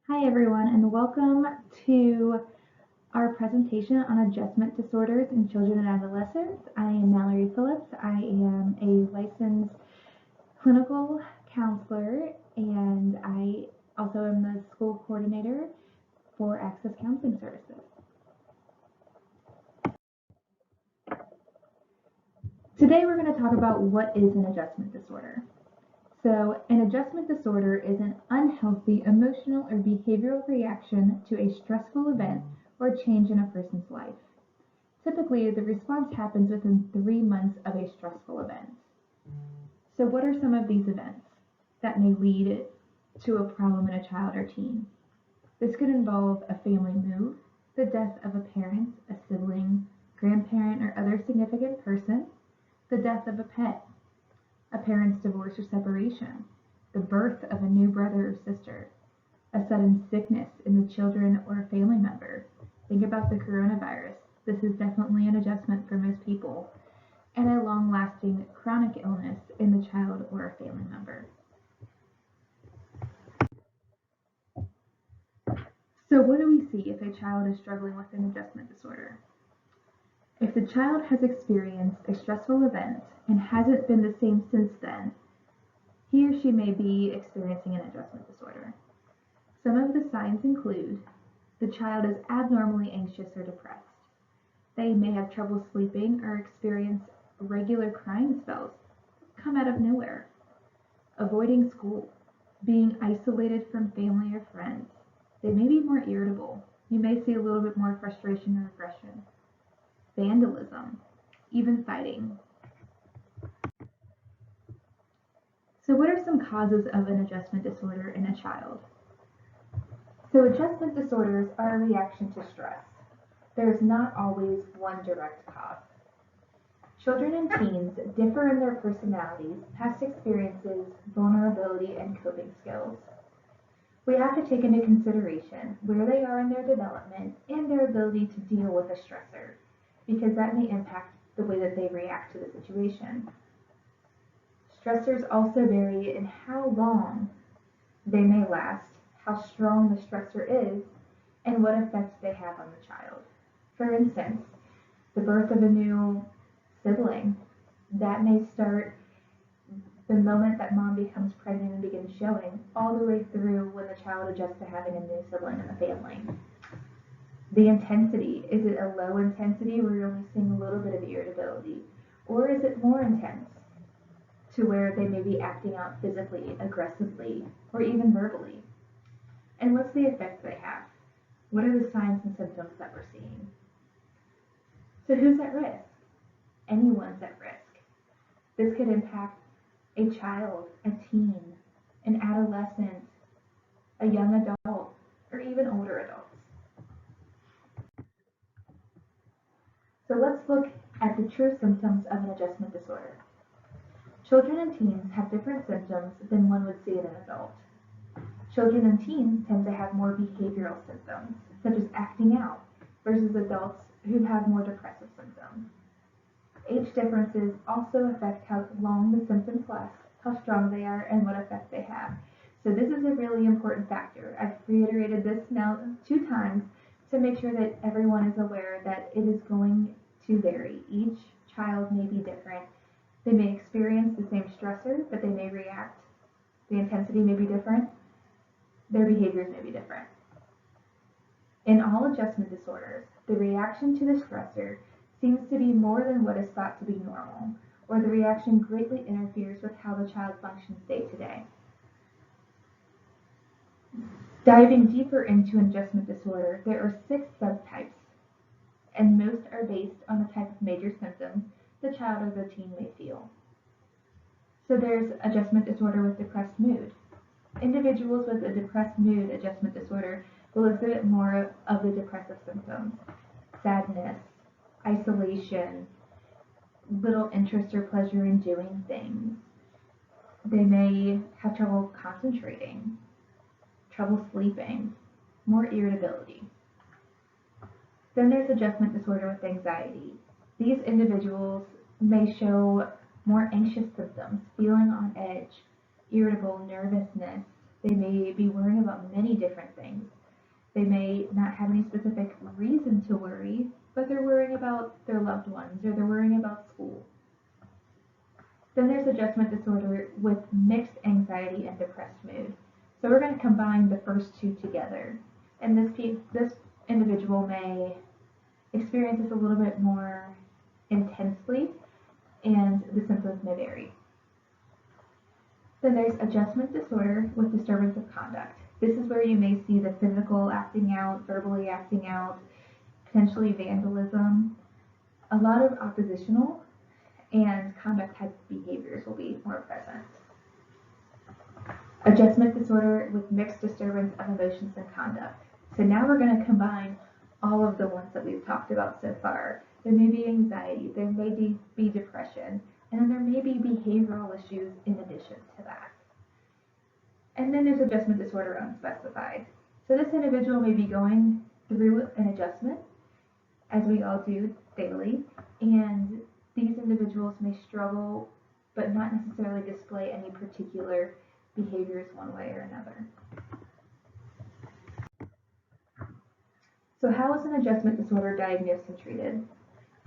Hi everyone and welcome to our presentation on adjustment disorders in children and adolescents. I am Mallory Phillips. I am a licensed clinical counselor and I also am the school coordinator for Access Counseling Services. Today we're going to talk about what is an adjustment disorder. So an adjustment disorder is an unhealthy emotional or behavioral reaction to a stressful event or change in a person's life. Typically, the response happens within 3 months of a stressful event. So what are some of these events that may lead to a problem in a child or teen? This could involve a family move, the death of a parent, a sibling, grandparent, or other significant person, the death of a pet, a parent's divorce or separation, the birth of a new brother or sister, a sudden sickness in the children or a family member. Think about the coronavirus. This is definitely an adjustment for most people, and a long-lasting chronic illness in the child or a family member. So what do we see if a child is struggling with an adjustment disorder? If the child has experienced a stressful event and hasn't been the same since then, he or she may be experiencing an adjustment disorder. Some of the signs include the child is abnormally anxious or depressed. They may have trouble sleeping or experience regular crying spells come out of nowhere. Avoiding school, being isolated from family or friends. They may be more irritable. You may see a little bit more frustration or aggression. Vandalism, even fighting. So what are some causes of an adjustment disorder in a child? So adjustment disorders are a reaction to stress. There's not always one direct cause. Children and teens differ in their personalities, past experiences, vulnerability, and coping skills. We have to take into consideration where they are in their development and their ability to deal with a stressor, because that may impact the way that they react to the situation. Stressors also vary in how long they may last, how strong the stressor is, and what effects they have on the child. For instance, the birth of a new sibling, that may start the moment that mom becomes pregnant and begins showing, all the way through when the child adjusts to having a new sibling in the family. The intensity, is it a low intensity where you're only seeing a little bit of irritability? Or is it more intense to where they may be acting out physically, aggressively, or even verbally? And what's the effects they have? What are the signs and symptoms that we're seeing? So who's at risk? Anyone's at risk. This could impact a child, a teen, an adolescent, a young adult, or even older adults. So let's look at the true symptoms of an adjustment disorder. Children and teens have different symptoms than one would see in an adult. Children and teens tend to have more behavioral symptoms, such as acting out, versus adults who have more depressive symptoms. Age differences also affect how long the symptoms last, how strong they are, and what effect they have. So this is a really important factor. I've reiterated this now 2 times to make sure that everyone is aware that it is going to vary. Each child may be different. They may experience the same stressor, but they may react. The intensity may be different. Their behaviors may be different. In all adjustment disorders, the reaction to the stressor seems to be more than what is thought to be normal, or the reaction greatly interferes with how the child functions day to day. Diving deeper into adjustment disorder, there are 6 subtypes, and most are based on the type of major symptoms the child or the teen may feel. So there's adjustment disorder with depressed mood. Individuals with a depressed mood adjustment disorder will exhibit more of the depressive symptoms: sadness, isolation, little interest or pleasure in doing things. They may have trouble concentrating, trouble sleeping, more irritability. Then there's adjustment disorder with anxiety. These individuals may show more anxious symptoms, feeling on edge, irritable, nervousness, They may be worrying about many different things. They may not have any specific reason to worry, but they're worrying about their loved ones or they're worrying about school. Then there's adjustment disorder with mixed anxiety and depressed mood. So we're going to combine the first two together. And this individual may experience this a little bit more intensely, and the symptoms may vary. Then there's adjustment disorder with disturbance of conduct. This is where you may see the physical acting out, verbally acting out, potentially vandalism, a lot of oppositional and conduct type behaviors will be more present. Adjustment disorder with mixed disturbance of emotions and conduct. So now we're going to combine all of the ones that we've talked about so far. There may be anxiety, there may be depression, and then there may be behavioral issues in addition to that. And then there's adjustment disorder unspecified. So this individual may be going through an adjustment, as we all do daily, and these individuals may struggle but not necessarily display any particular behaviors one way or another. So how is an adjustment disorder diagnosed and treated?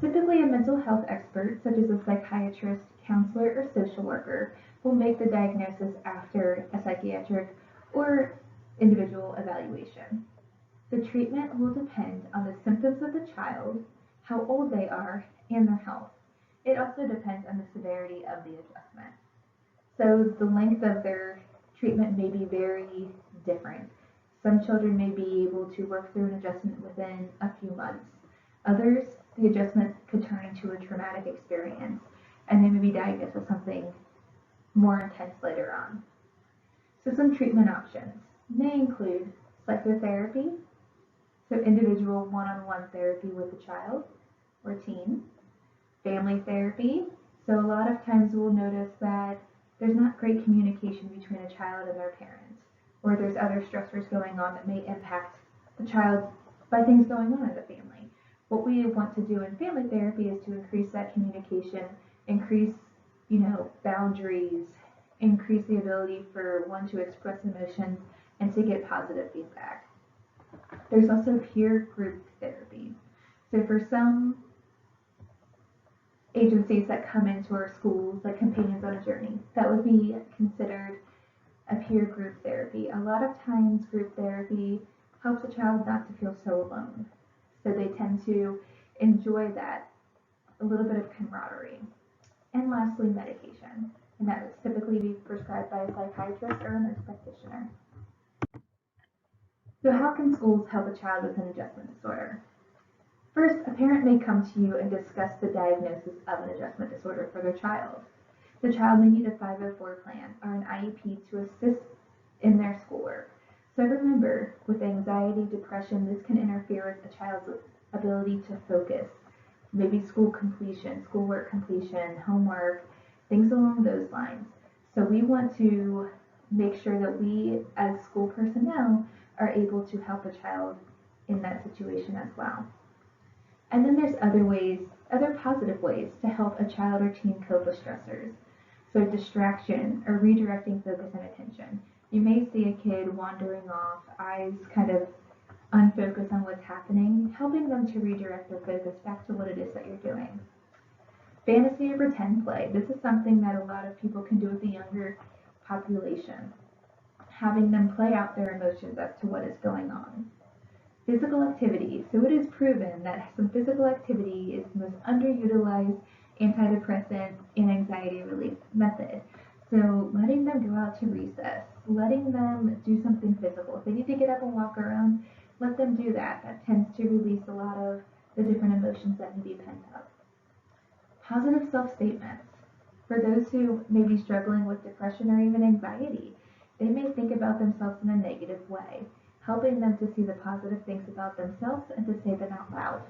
Typically, a mental health expert, such as a psychiatrist, counselor, or social worker, will make the diagnosis after a psychiatric or individual evaluation. The treatment will depend on the symptoms of the child, how old they are, and their health. It also depends on the severity of the adjustment. So the length of their treatment may be very different. Some children may be able to work through an adjustment within a few months. Others, the adjustment could turn into a traumatic experience, and they may be diagnosed with something more intense later on. So some treatment options may include psychotherapy, so individual one-on-one therapy with the child or teen, family therapy. So a lot of times we'll notice that there's not great communication between a child and their parents, or there's other stressors going on that may impact the child by things going on in the family. What we want to do in family therapy is to increase that communication, increase, boundaries, increase the ability for one to express emotions and to get positive feedback. There's also peer group therapy. So for some agencies that come into our schools, like Companions on a Journey, that would be considered a peer group therapy. A lot of times group therapy helps a child not to feel so alone. So they tend to enjoy that, a little bit of camaraderie. And lastly, medication. And that would typically be prescribed by a psychiatrist or a nurse practitioner. So how can schools help a child with an adjustment disorder? First, a parent may come to you and discuss the diagnosis of an adjustment disorder for their child. The child may need a 504 plan or an IEP to assist in their schoolwork. So remember, with anxiety, depression, this can interfere with a child's ability to focus. Maybe school completion, schoolwork completion, homework, things along those lines. So we want to make sure that we, as school personnel, are able to help a child in that situation as well. And then there's other positive ways to help a child or teen cope with stressors. So distraction or redirecting focus and attention. You may see a kid wandering off, eyes kind of unfocused on what's happening, helping them to redirect their focus back to what it is that you're doing. Fantasy or pretend play. This is something that a lot of people can do with the younger population, having them play out their emotions as to what is going on. Physical activity. So it is proven that some physical activity is the most underutilized antidepressant and anxiety relief method. So letting them go out to recess, letting them do something physical. If they need to get up and walk around, let them do that. That tends to release a lot of the different emotions that may be pent up. Positive self-statements. For those who may be struggling with depression or even anxiety, they may think about themselves in a negative way, helping them to see the positive things about themselves and to say them out loud.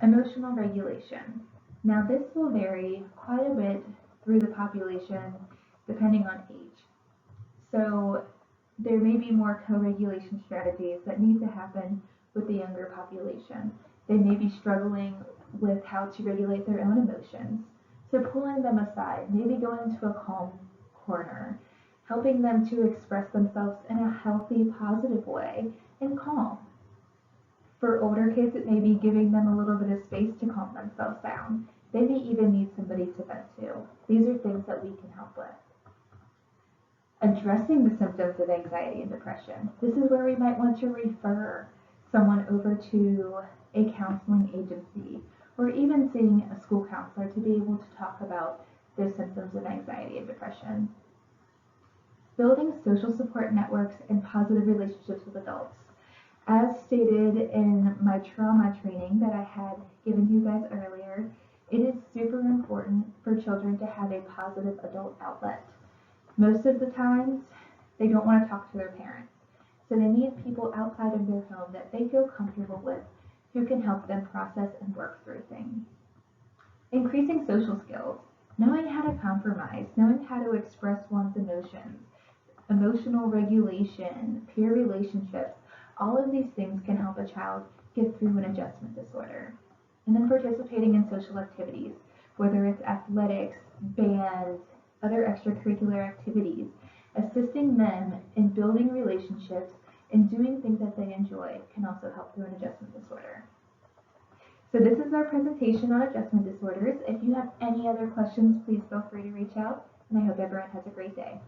Emotional regulation. Now this will vary quite a bit through the population depending on age. So there may be more co-regulation strategies that need to happen with the younger population. They may be struggling with how to regulate their own emotions. So pulling them aside, maybe going to a calm corner helping them to express themselves in a healthy, positive way and calm. For older kids, it may be giving them a little bit of space to calm themselves down. They may even need somebody to vent to. These are things that we can help with. Addressing the symptoms of anxiety and depression. This is where we might want to refer someone over to a counseling agency or even seeing a school counselor to be able to talk about their symptoms of anxiety and depression. Building social support networks and positive relationships with adults. As stated in my trauma training that I had given you guys earlier, it is super important for children to have a positive adult outlet. Most of the times, they don't want to talk to their parents. So they need people outside of their home that they feel comfortable with who can help them process and work through things. Increasing social skills, knowing how to compromise, knowing how to express one's emotions, emotional regulation, peer relationships, all of these things can help a child get through an adjustment disorder. And then participating in social activities, whether it's athletics, band, other extracurricular activities, assisting them in building relationships and doing things that they enjoy can also help through an adjustment disorder. So this is our presentation on adjustment disorders. If you have any other questions, please feel free to reach out, and I hope everyone has a great day.